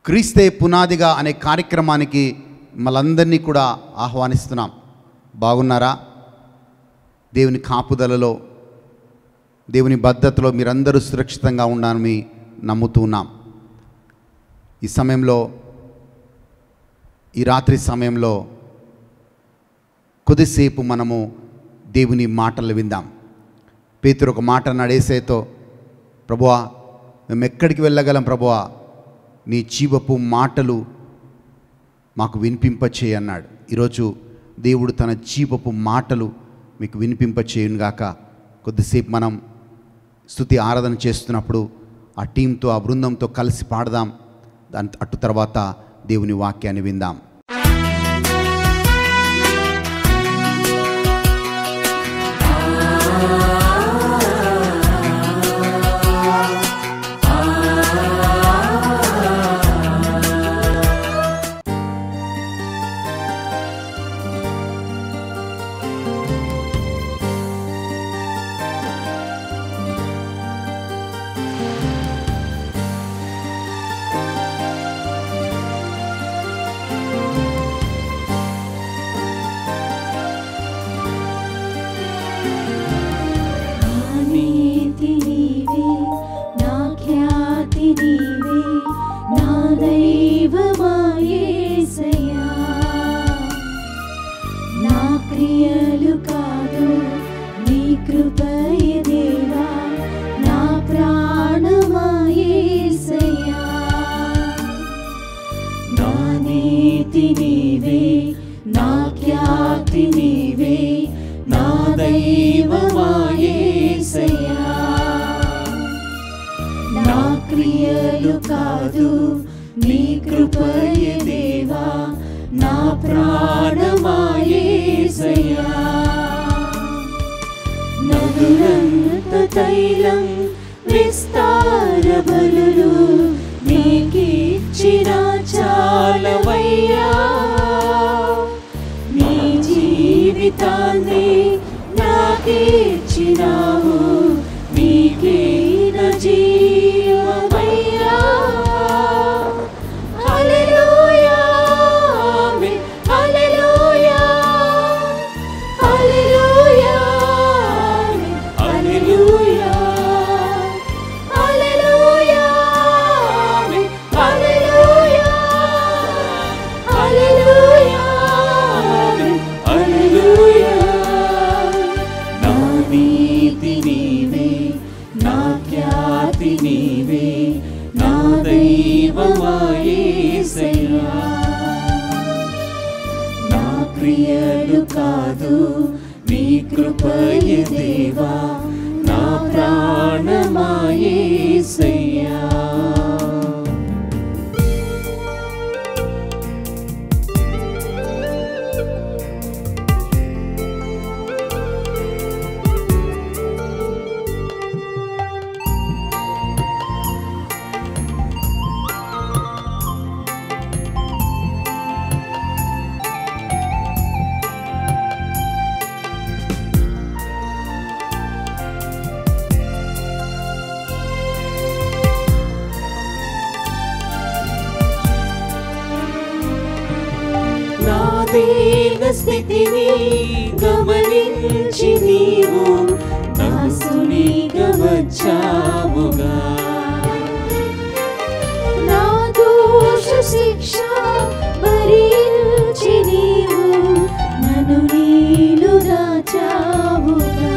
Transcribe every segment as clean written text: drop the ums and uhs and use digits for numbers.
క్రీస్తే పునాదిగా అనే కార్యక్రమానికి మనందరినీ కూడా ఆహ్వానిస్తున్నాం. బాగున్నారా? దేవుని కాపుదలలో, దేవుని భద్రతలో మీరందరూ సురక్షితంగా ఉండాలని నమ్ముతూ ఉన్నాం. ఈ సమయంలో, ఈ రాత్రి సమయంలో కొద్దిసేపు మనము దేవుని మాటలు విందాం. పేతురు ఒక మాట నడేసేతో, ప్రభువా మేము ఎక్కడికి వెళ్ళగలం ప్రభువా, నీ జీవపు మాటలు మాకు వినిపింపచేయి అన్నాడు. ఈరోజు దేవుడు తన జీవపు మాటలు మీకు వినిపింపచేయునుగాక. కొద్దిసేపు మనం స్తుతి ఆరాధన చేస్తున్నప్పుడు ఆ టీంతో, ఆ బృందంతో కలిసి పాడదాం. దాని అటు తర్వాత దేవుని వాక్యాన్ని విందాం. తైలం విస్తార బలులు నీకిచ్చిన చాలవయ్యా, నీ జీవితాన్ని నాకిచ్చినావు, నీకే నా జీవమయ్యా. హల్లెలూయా ఆమేన్, హల్లెలూయా హల్లెలూయా ఆమేన్, హల్లెలూయా హల్లెలూయా ఆమేన్, హల్లెలూయా హల్లెలూయా ఆమేన్, హల్లెలూయా. నా నీతి నీవే, నా ఖ్యాతి నీవే, నా దైవమా యేసయ్యా. నా క్రియలు కాదు నీ కృపయే దేవా, నా ప్రాణమా యేసయ్యా. దీన స్థితిని గమనించి నీవు దాసునిగా వచ్చావుగా, నా దోష శిక్ష భరించి నీవు నన్ను నీలో దాచావుగా.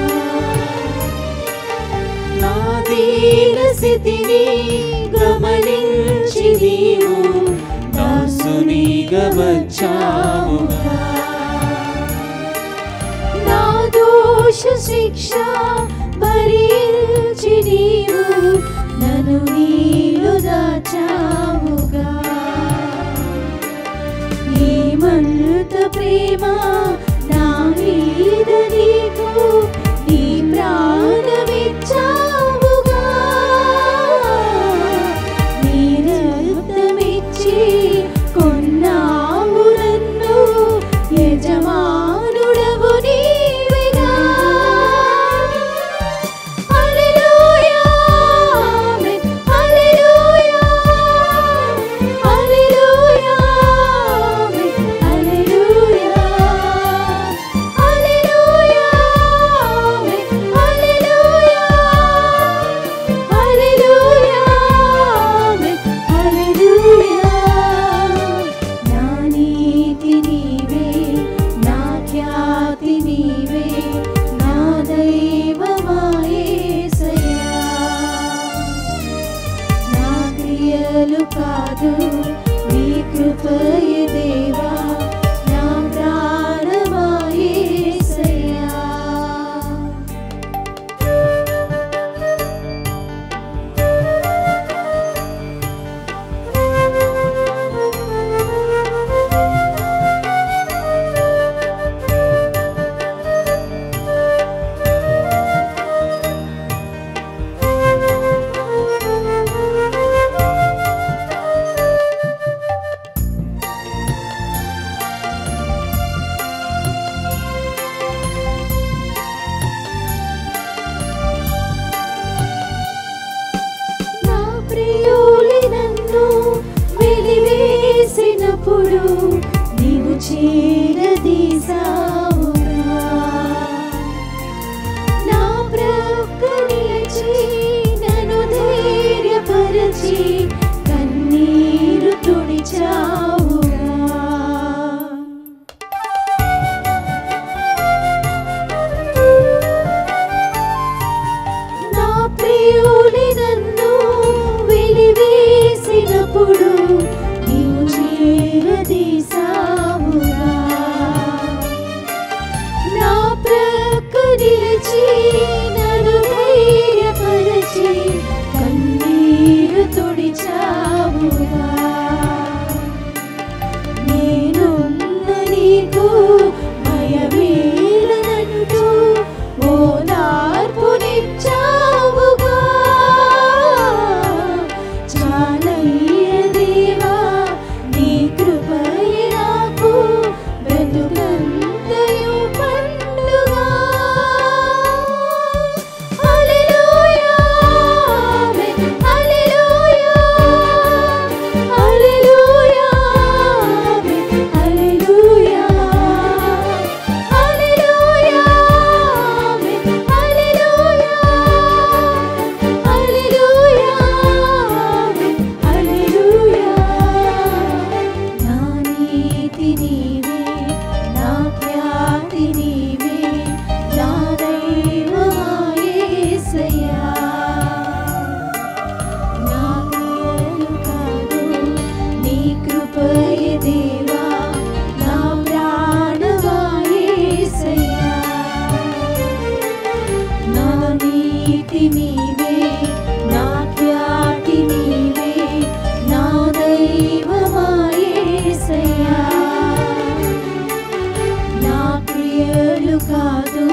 నా దీన స్థితిని గమనించి నీవు దాసునిగా వచ్చావుగా, నా దోష శిక్ష భరించి నీవు నన్ను నీలో దాచావుగా. ఏమంత ప్రేమ నా మీద నీకు, నీ ప్రాణమిచ్చావుగా, నీ రక్తమిచ్చి కొన్నావు నన్ను, యజమానుడవు నీవేగా. హల్లెలూయా ఆమేన్, హల్లెలూయా హల్లెలూయా కృపయే దేవా నా ప్రాణమా యేసయ్యా. నా ప్రియులి నన్ను వెలివేసినప్పుడు నీవు చేరదీసావుగా. నా ప్రక్క నిలిచి నన్ను ధైర్యపరచి కన్నీరు తుడిచావుగా. నా ప్రియులి నన్ను వెలివేసినప్పుడు నీవు చేరదీసావుగా. నా ప్రక్క నిలిచి నన్ను ధైర్యపరచి కన్నీరు తుడిచావుగా. నేనున్న నీకు భయమేలనంటూ ఓదార్పునిచ్చావుగా. చాలయ్య దేవా నీ కృపయే నాకు బ్రతుకంతయు పండుగ. హల్లెలూయా ఆమేన్ హల్లెలూయా హల్లెలూయా ఆమేన్ హల్లెలూయా హల్లెలూయా ఆమేన్ హల్లెలూయా హల్లెలూయా ఆమేన్ హల్లెలూయా. నా నీతి నీవే నా ఖ్యాతి నీవే నా దైవమా యేసయ్యా. నా క్రియలు కాదు నీ కృపయే దేవా నా ప్రాణమా యేసయ్యా. నా నీతి నీవే నా ఖ్యాతి నీవే నా దైవమా యేసయ్యా. నా క్రియలు కాదు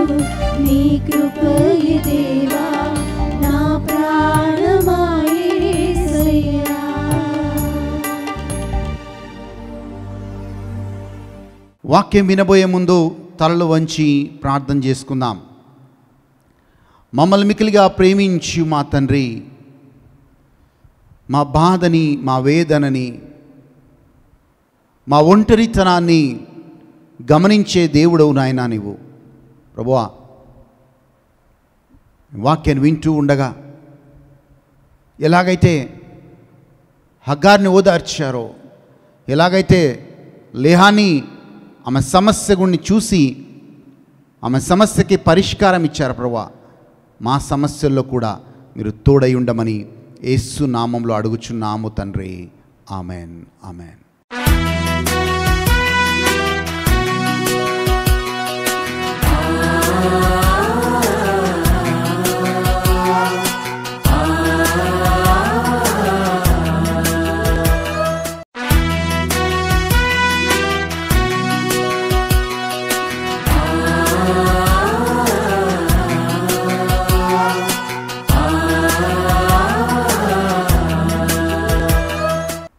నీ కృపయే దేవా నా ప్రాణమా యేసయ్యా. వాక్యం వినబోయే ముందు తలలు వంచి ప్రార్థన చేసుకుందాం. మమ్మల్ని మిక్కిలిగా ప్రేమించి మా తండ్రి, మా బాధని మా వేదనని మా ఒంటరితనాన్ని గమనించే దేవుడవు నాయనా నీవు. ప్రభువా, వాక్యాన్ని వింటూ ఉండగా ఎలాగైతే హగ్గార్ని ఓదార్చారో, ఎలాగైతే లేహాని ఆమె సమస్య గుండి చూసి ఆమె సమస్యకి పరిష్కారం ఇచ్చారు ప్రభువా, మా సమస్యల్లో కూడా మీరు తోడై ఉండమని యేసు నామంలో అడుగుచున్నాము తండ్రి. Amen amen.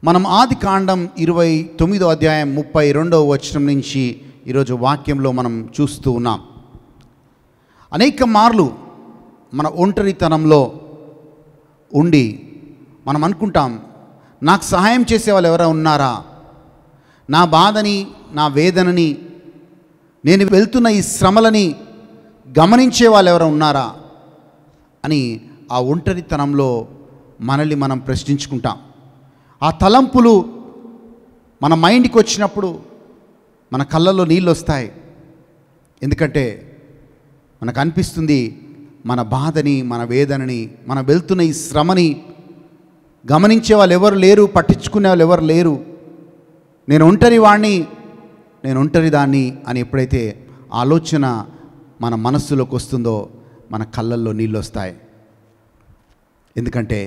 మనం ఆది కాండం 29వ అధ్యాయం 32వ వచనం నుంచి ఈరోజు వాక్యంలో మనం చూస్తూ ఉన్నాం. అనేక మార్లు మన ఒంటరితనంలో ఉండి మనం అనుకుంటాం, నాకు సహాయం చేసే వాళ్ళు ఎవరైనా ఉన్నారా, నా బాధని నా వేదనని నేను వెళ్తున్న ఈ శ్రమలని గమనించే వాళ్ళు ఎవరైనా ఉన్నారా అని ఆ ఒంటరితనంలో మనల్ని మనం ప్రశ్నించుకుంటాం. ఆ తలంపులు మన మైండ్కి వచ్చినప్పుడు మన కళ్ళల్లో నీళ్ళు వస్తాయి. ఎందుకంటే మనకు అనిపిస్తుంది మన బాధని మన వేదనని మనం వెళ్తున్న ఈ శ్రమని గమనించే వాళ్ళు ఎవరు లేరు, పట్టించుకునే వాళ్ళు ఎవరు లేరు. నేను ఒంటరి వాణ్ణి, నేను ఒంటరి దాన్ని అని ఎప్పుడైతే ఆలోచన మన మనస్సులోకి వస్తుందో మన కళ్ళల్లో నీళ్ళు వస్తాయి. ఎందుకంటే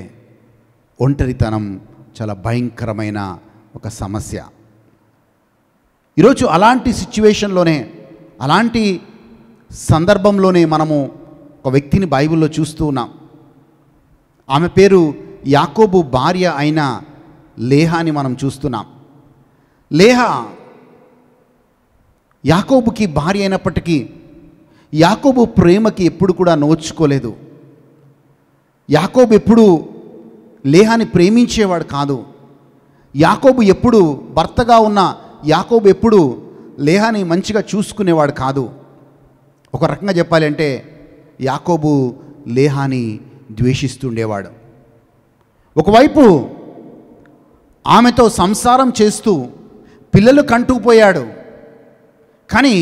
ఒంటరితనం చాలా భయంకరమైన ఒక సమస్య. ఈరోజు అలాంటి సిచ్యువేషన్లోనే, అలాంటి సందర్భంలోనే మనము ఒక వ్యక్తిని బైబిల్లో చూస్తూ ఉన్నాం. ఆమె పేరు యాకోబు భార్య అయిన లేహాని మనం చూస్తున్నాం. లేహా యాకోబుకి భార్య అయినప్పటికీ యాకోబు ప్రేమకి ఎప్పుడు కూడా నోచుకోలేదు. యాకోబు ఎప్పుడు లేహాని ప్రేమించేవాడు కాదు. యాకోబు ఎప్పుడు భర్తగా ఉన్న యాకోబు ఎప్పుడు లేహాని మంచిగా చూసుకునేవాడు కాదు. ఒక రకంగా చెప్పాలి అంటే యాకోబు లేహాని ద్వేషిస్తుండేవాడు. ఒకవైపు ఆమెతో సంసారం చేస్తూ పిల్లలు కంటుకుపోయాడు, కానీ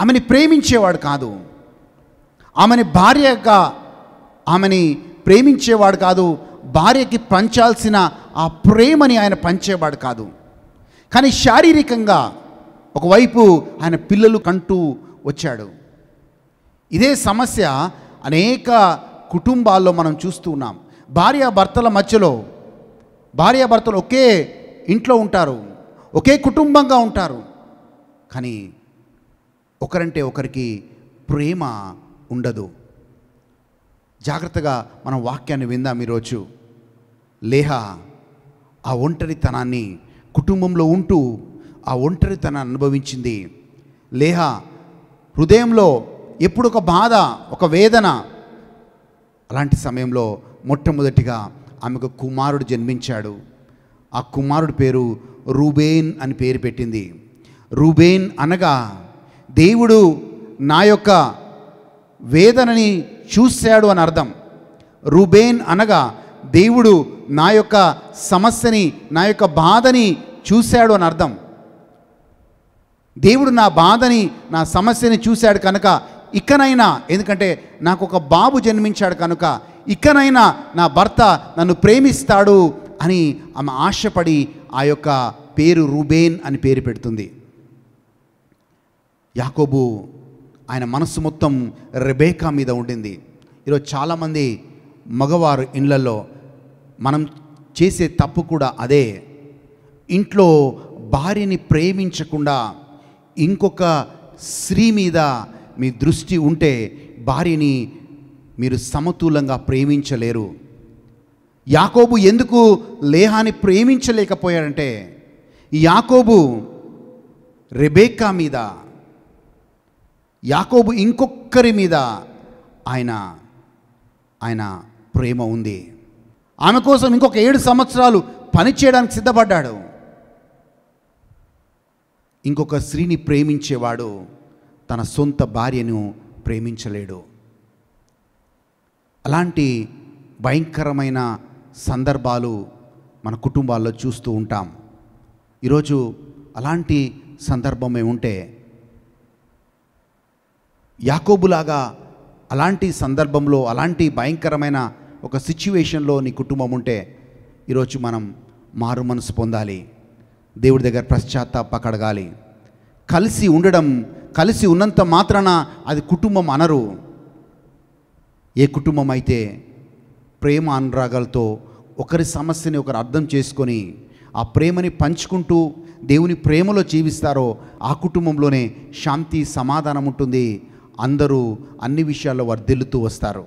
ఆమెని ప్రేమించేవాడు కాదు. ఆమెని భార్యగా ఆమెని ప్రేమించేవాడు కాదు. భార్యకి పంచాల్సిన ఆ ప్రేమని ఆయన పంచేవాడు కాదు. కానీ శారీరకంగా ఒకవైపు ఆయన పిల్లలు కంటూ వచ్చాడు. ఇదే సమస్య అనేక కుటుంబాల్లో మనం చూస్తూ ఉన్నాం. భార్యాభర్తల మధ్యలో, భార్యాభర్తలు ఒకే ఇంట్లో ఉంటారు, ఒకే కుటుంబంగా ఉంటారు, కానీ ఒకరంటే ఒకరికి ప్రేమ ఉండదు. జాగ్రత్తగా మనం వాక్యాన్ని విందాం ఈరోజు. లేహా ఆ ఒంటరితనాన్ని కుటుంబంలో ఉంటూ ఆ ఒంటరితనాన్ని అనుభవించింది. లేహా హృదయంలో ఎప్పుడు ఒక బాధ, ఒక వేదన. అలాంటి సమయంలో మొట్టమొదటిగా ఆమెకు కుమారుడు జన్మించాడు. ఆ కుమారుడి పేరు రూబేన్ అని పేరు పెట్టింది. రూబేన్ అనగా దేవుడు నా యొక్క వేదనని చూశాడు అని అర్థం. రూబేన్ అనగా దేవుడు నా యొక్క సమస్యని, నా యొక్క బాధని చూశాడు అని అర్థం. దేవుడు నా బాధని, నా సమస్యని చూశాడు కనుక ఇకనైనా, ఎందుకంటే నాకు ఒక బాబు జన్మించాడు కనుక ఇకనైనా నా భర్త నన్ను ప్రేమిస్తాడు అని ఆమె ఆశపడి ఆ యొక్క పేరు రూబేన్ అని పేరు పెడుతుంది. యాకోబు ఆయన మనస్సు మొత్తం రెబేకా మీద ఉండింది. ఈరోజు చాలామంది మగవారు ఇళ్లలో మనం చేసే తప్పు కూడా అదే. ఇంట్లో భార్యని ప్రేమించకుండా ఇంకొక స్త్రీ మీద మీ దృష్టి ఉంటే భార్యని మీరు సమతులంగా ప్రేమించలేరు. యాకోబు ఎందుకు లేహాని ప్రేమించలేకపోయాడంటే యాకోబు రెబేకా మీద, యాకోబు ఇంకొకరి మీద ఆయన ప్రేమ ఉంది. ఆమె కోసం ఇంకొక 7 సంవత్సరాలు పనిచేయడానికి సిద్ధపడ్డాడు. ఇంకొక స్త్రీని ప్రేమించేవాడు తన సొంత భార్యను ప్రేమించలేడు. అలాంటి భయంకరమైన సందర్భాలు మన కుటుంబాల్లో చూస్తూ ఉంటాం. ఈరోజు అలాంటి సందర్భమే ఉంటే, యాకోబులాగా అలాంటి సందర్భంలో, అలాంటి భయంకరమైన ఒక సిచ్యువేషన్లో నీ కుటుంబం ఉంటే ఈరోజు మనం మారు మనసు పొందాలి. దేవుడి దగ్గర పశ్చాత్తాపడగాలి. కలిసి ఉండడం, కలిసి ఉన్నంత మాత్రాన అది కుటుంబం అనరు. ఏ కుటుంబం అయితే ప్రేమ అనురాగాలతో ఒకరి సమస్యని ఒకరు అర్థం చేసుకొని ఆ ప్రేమని పంచుకుంటూ దేవుని ప్రేమలో జీవిస్తారో ఆ కుటుంబంలోనే శాంతి, సమాధానం ఉంటుంది. అందరూ అన్ని విషయాల్లో వర్ధిల్లుతూ వస్తారు.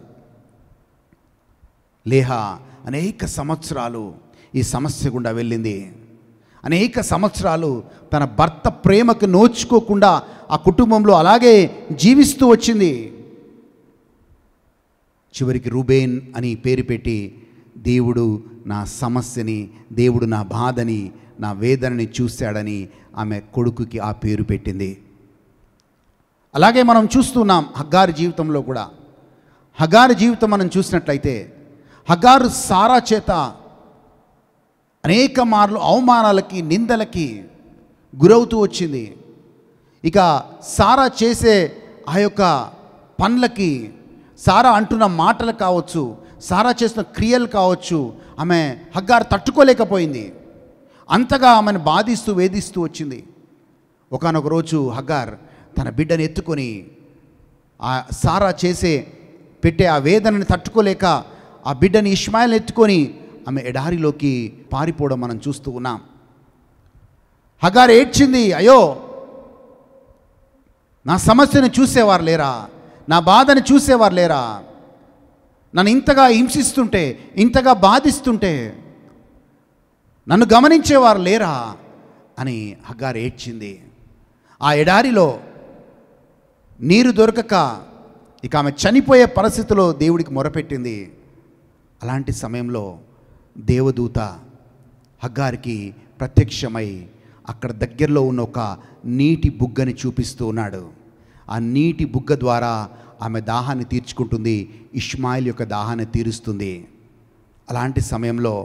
లేహా అనేక సంవత్సరాలు ఈ సమస్య గుండా వెళ్ళింది. అనేక సంవత్సరాలు తన భర్త ప్రేమకు నోచుకోకుండా ఆ కుటుంబంలో అలాగే జీవిస్తూ వచ్చింది. చివరికి రూబేన్ అని పేరు పెట్టి దేవుడు నా సమస్యని, దేవుడు నా బాధని, నా వేదనని చూశాడని ఆమె కొడుకుకి ఆ పేరు పెట్టింది. అలాగే మనం చూస్తున్నాం హగ్గారు జీవితంలో కూడా. హగ్గారు జీవితం మనం చూసినట్లయితే హగ్గారు సారా చేత అనేక మార్లు అవమానాలకి, నిందలకి గురవుతూ వచ్చింది. ఇక సారా చేసే ఆ యొక్క పనులకి, సారా అంటున్న మాటలు కావచ్చు, సారా చేసిన క్రియలు కావచ్చు, ఆమె హగ్గారు తట్టుకోలేకపోయింది. అంతగా ఆమెను బాధిస్తూ వేధిస్తూ వచ్చింది. ఒకానొక రోజు హగ్గార్ తన బిడ్డను ఎత్తుకొని ఆ సారా పెట్టే ఆ వేదనని తట్టుకోలేక ఆ బిడ్డని ఇష్మాయిల్ని ఎత్తుకొని ఆమె ఎడారిలోకి పారిపోవడం మనం చూస్తూ ఉన్నాం. హగ్గార్ ఏడ్చింది, అయ్యో నా సమస్యను చూసేవారు లేరా, నా బాధను చూసేవారు లేరా, నన్ను ఇంతగా హింసిస్తుంటే, ఇంతగా బాధిస్తుంటే నన్ను గమనించేవారు లేరా అని హగ్గార్ ఏడ్చింది. ఆ ఎడారిలో నీరు దొరకక ఇక ఆమె చనిపోయే పరిస్థితిలో దేవుడికి మొరపెట్టింది. అలాంటి సమయంలో దేవదూత హగ్గార్కి ప్రత్యక్షమై అక్కడ దగ్గరలో ఉన్న ఒక నీటి బుగ్గని చూపిస్తూ ఉన్నాడు. ఆ నీటి బుగ్గ ద్వారా ఆమె దాహాన్ని తీర్చుకుంటుంది, ఇష్మాయిల్ యొక్క దాహాన్ని తీరుస్తుంది. అలాంటి సమయంలో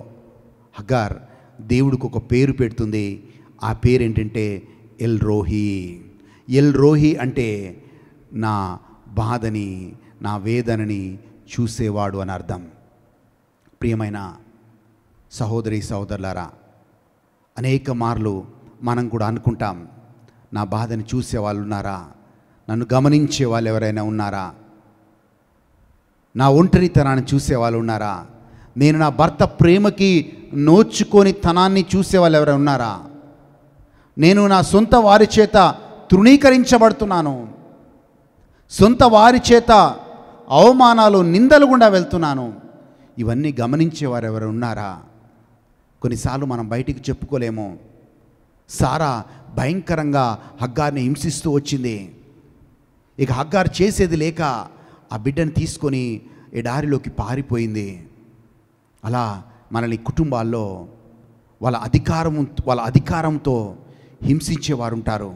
హగ్గార్ దేవుడికి ఒక పేరు పెడుతుంది. ఆ పేరు ఏంటంటే ఎల్ రోహి. ఎల్ రోహి అంటే నా బాధని, నా వేదనని చూసేవాడు అని అర్థం. ప్రియమైన సహోదరి సహోదరులారా, అనేక మార్లు మనం కూడా అనుకుంటాం, నా బాధని చూసే వాళ్ళు ఉన్నారా, నన్ను గమనించే వాళ్ళు ఎవరైనా ఉన్నారా, నా ఒంటరితనాన్ని చూసేవాళ్ళు ఉన్నారా, నేను నా భర్త ప్రేమకి నోచుకొని తనాన్ని చూసేవాళ్ళు ఎవరైనా ఉన్నారా, నేను నా సొంత వారి చేత తృణీకరించబడుతున్నాను, సొంత వారి చేత అవమానాలు నిందలు గుండా వెళ్తున్నాను, ఇవన్నీ గమనించేవారు ఎవరు ఉన్నారా? కొన్నిసార్లు మనం బయటికి చెప్పుకోలేము. సారా భయంకరంగా హగ్గార్ని హింసిస్తూ వచ్చింది. ఇక హగ్గార్ చేసేది లేక ఆ బిడ్డను తీసుకొని ఎడారిలోకి పారిపోయింది. అలా మనల్ని కుటుంబాల్లో వాళ్ళ అధికారంతో హింసించేవారు ఉంటారు.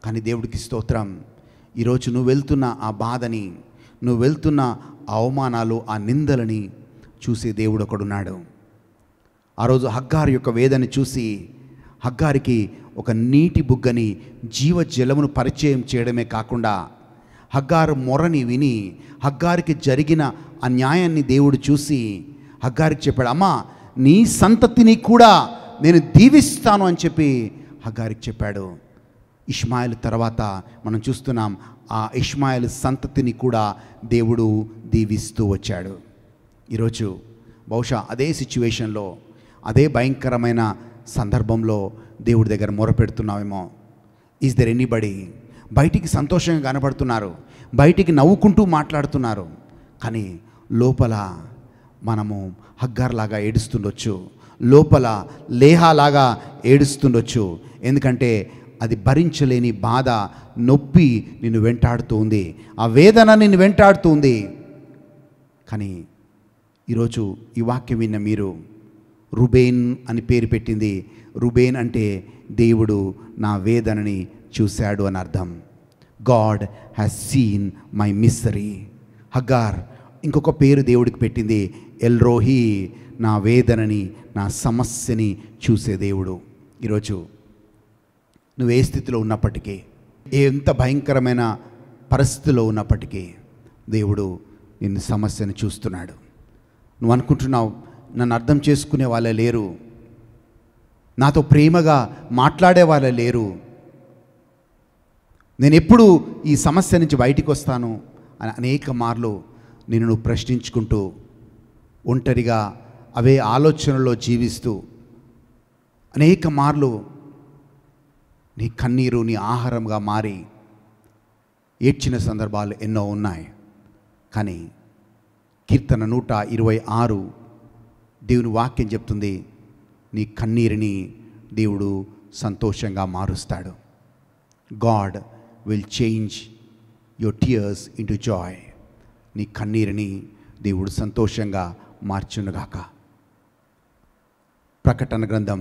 కానీ దేవుడికి స్తోత్రం, ఈరోజు నువ్వు వెళ్తున్న ఆ బాధని, నువ్వు వెళ్తున్న ఆ అవమానాలు, ఆ నిందలని చూసే దేవుడు ఒకడున్నాడు. ఆ రోజు హగ్గార్ యొక్క వేదన చూసి హగ్గారికి ఒక నీటి బుగ్గని, జీవజలమును పరిచయం చేయడమే కాకుండా హగ్గారు మొరని విని హగ్గారికి జరిగిన అన్యాయాన్ని దేవుడు చూసి హగ్గారికి చెప్పాడు, అమ్మా నీ సంతతిని కూడా నేను దీవిస్తాను అని చెప్పి హగ్గారికి చెప్పాడు. ఇష్మాయిల్ తర్వాత మనం చూస్తున్నాం, ఆ ఇష్మాయిల్ సంతతిని కూడా దేవుడు దీవిస్తూ వచ్చాడు. ఈరోజు బహుశా అదే సిచ్యువేషన్లో, అదే భయంకరమైన సందర్భంలో దేవుడి దగ్గర మొరపెడుతున్నావేమో. Is there anybody? బయటికి సంతోషంగా కనబడుతున్నారు, బయటికి నవ్వుకుంటూ మాట్లాడుతున్నారు, కానీ లోపల మనము హగ్గార్లాగా ఏడుస్తుండొచ్చు, లోపల లేహాలాగా ఏడుస్తుండొచ్చు. ఎందుకంటే అది భరించలేని బాధ, నొప్పి నిన్ను వెంటాడుతూ ఉంది, ఆ వేదన నిన్ను వెంటాడుతూ ఉంది. కానీ ఈరోజు ఈ వాక్యం విన్న మీరు రుబేన్ అని పేరు పెట్టింది. రుబేన్ అంటే దేవుడు నా వేదనని చూశాడు అని అర్థం. God has seen my misery. Hagar ఇంకొక పేరు దేవుడికి పెట్టింది, ఎల్ రోహి, నా వేదనని, నా సమస్యని చూసే దేవుడు. ఈరోజు నువ్వు ఏ స్థితిలో ఉన్నప్పటికీ, ఎంత భయంకరమైన పరిస్థితిలో ఉన్నప్పటికీ దేవుడు నిన్ను సమస్యను చూస్తున్నాడు. నువ్వు అనుకుంటున్నావు, నన్ను అర్థం చేసుకునే వాళ్ళే లేరు, నాతో ప్రేమగా మాట్లాడే వాళ్ళే లేరు, నేను ఎప్పుడు ఈ సమస్య నుంచి బయటికి వస్తాను అని అనేక మార్లు నిన్ను నువ్వు ప్రశ్నించుకుంటూ ఒంటరిగా అవే ఆలోచనలో జీవిస్తూ అనేక మార్లు నీ కన్నీరు నీ ఆహారంగా మారి ఏడ్చిన సందర్భాలు ఎన్నో ఉన్నాయి. కానీ కీర్తన 126 దేవుని వాక్యం చెప్తుంది, నీ కన్నీరుని దేవుడు సంతోషంగా మారుస్తాడు. God will change your tears into Joy. నీ కన్నీరుని దేవుడు సంతోషంగా మార్చునుగాక. ప్రకటన గ్రంథం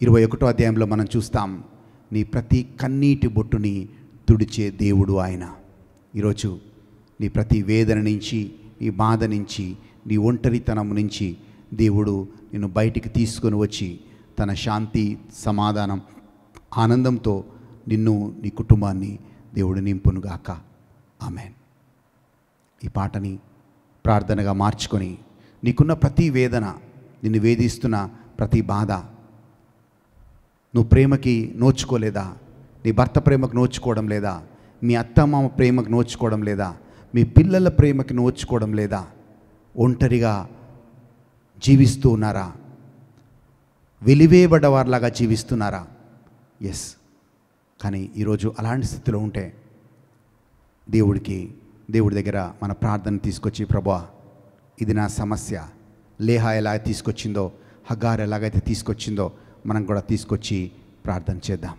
21వ అధ్యాయంలో మనం చూస్తాం, నీ ప్రతి కన్నీటి బొట్టుని తుడిచే దేవుడు ఆయన. ఈరోజు నీ ప్రతి వేదన నుంచి, నీ బాధ నుంచి, నీ ఒంటరితనం నుంచి దేవుడు నిన్ను బయటికి తీసుకొని వచ్చి తన శాంతి, సమాధానం, ఆనందంతో నిన్ను, నీ కుటుంబాన్ని దేవుడు నింపునుగాక. ఆమేన్. ఈ పాటని ప్రార్థనగా మార్చుకొని నీకున్న ప్రతి వేదన, నిన్ను వేధిస్తున్న ప్రతి బాధ నువ్వు ప్రేమకి నోచుకోలేదా? నీ భర్త ప్రేమకు నోచుకోవడం లేదా? మీ అత్తమామ ప్రేమకు నోచుకోవడం లేదా? మీ పిల్లల ప్రేమకి నోచుకోవడం లేదా? ఒంటరిగా జీవిస్తూ ఉన్నారా? వెలివేయబడ్డవారిలాగా జీవిస్తున్నారా? ఎస్. కానీ ఈరోజు అలాంటి స్థితిలో ఉంటే దేవుడి దగ్గర మన ప్రార్థన తీసుకొచ్చి, ప్రభువా ఇది నా సమస్య, లేహా ఎలా తీసుకొచ్చిందో, హగార్ ఎలాగైతే తీసుకొచ్చిందో మనం కూడా తీసుకొచ్చి ప్రార్థన చేద్దాం.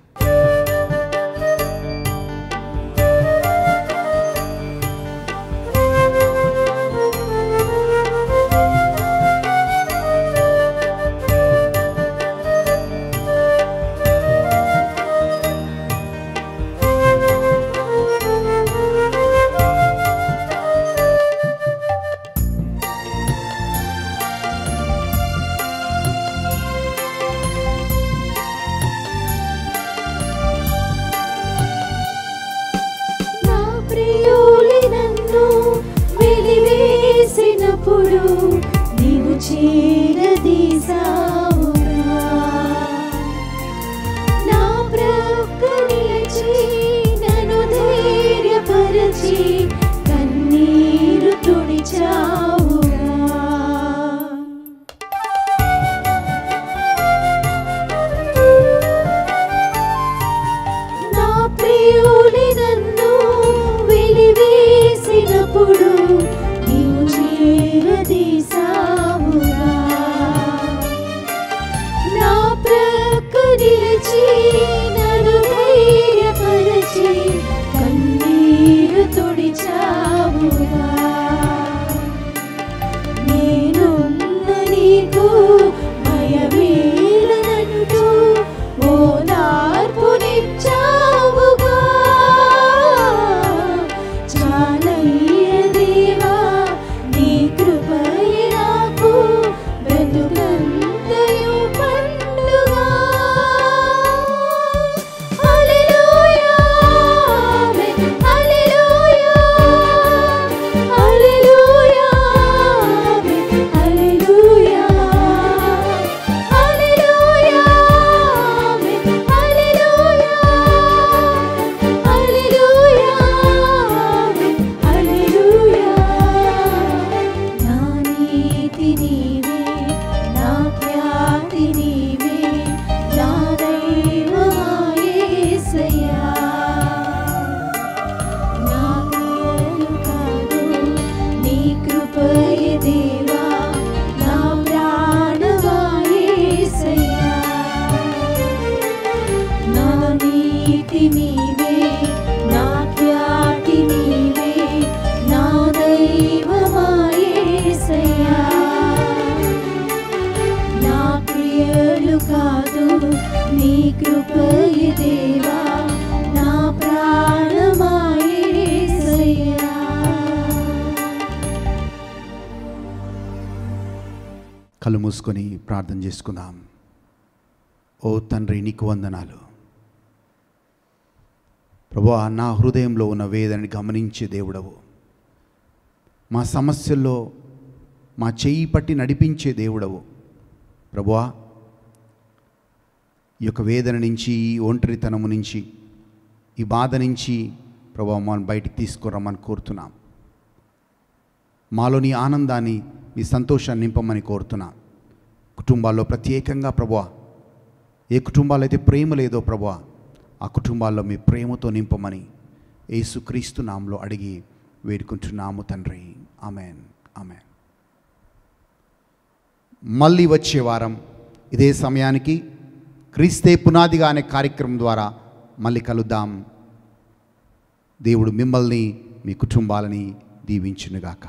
కళ్ళు మూసుకొని ప్రార్థన చేసుకుందాం. ఓ తండ్రి, నీకు వందనాలు ప్రభువా. నా హృదయంలో ఉన్న వేదనని గమనించే దేవుడవు, మా సమస్యల్లో మా చెయ్యి పట్టి నడిపించే దేవుడవు ప్రభువా. ఈ యొక్క వేదన నుంచి, ఈ ఒంటరితనము నుంచి, ఈ బాధ నుంచి ప్రభువా మనం బయటికి తీసుకురమ్మని కోరుతున్నాం. మాలో నీ ఆనందాన్ని, మీ సంతోషాన్ని నింపమని కోరుతున్నా. కుటుంబాల్లో ప్రత్యేకంగా ప్రభువా, ఏ కుటుంబాల్లో అయితే ప్రేమ లేదో ప్రభువా, ఆ కుటుంబాల్లో మీ ప్రేమతో నింపమని యేసుక్రీస్తు నామములో అడిగి వేడుకుంటున్నాము తండ్రి. Amen, amen. మళ్ళీ వచ్చే వారం ఇదే సమయానికి క్రీస్తే పునాదిగా అనే కార్యక్రమం ద్వారా మళ్ళీ కలుద్దాం. దేవుడు మిమ్మల్ని, మీ కుటుంబాలని దీవించునుగాక.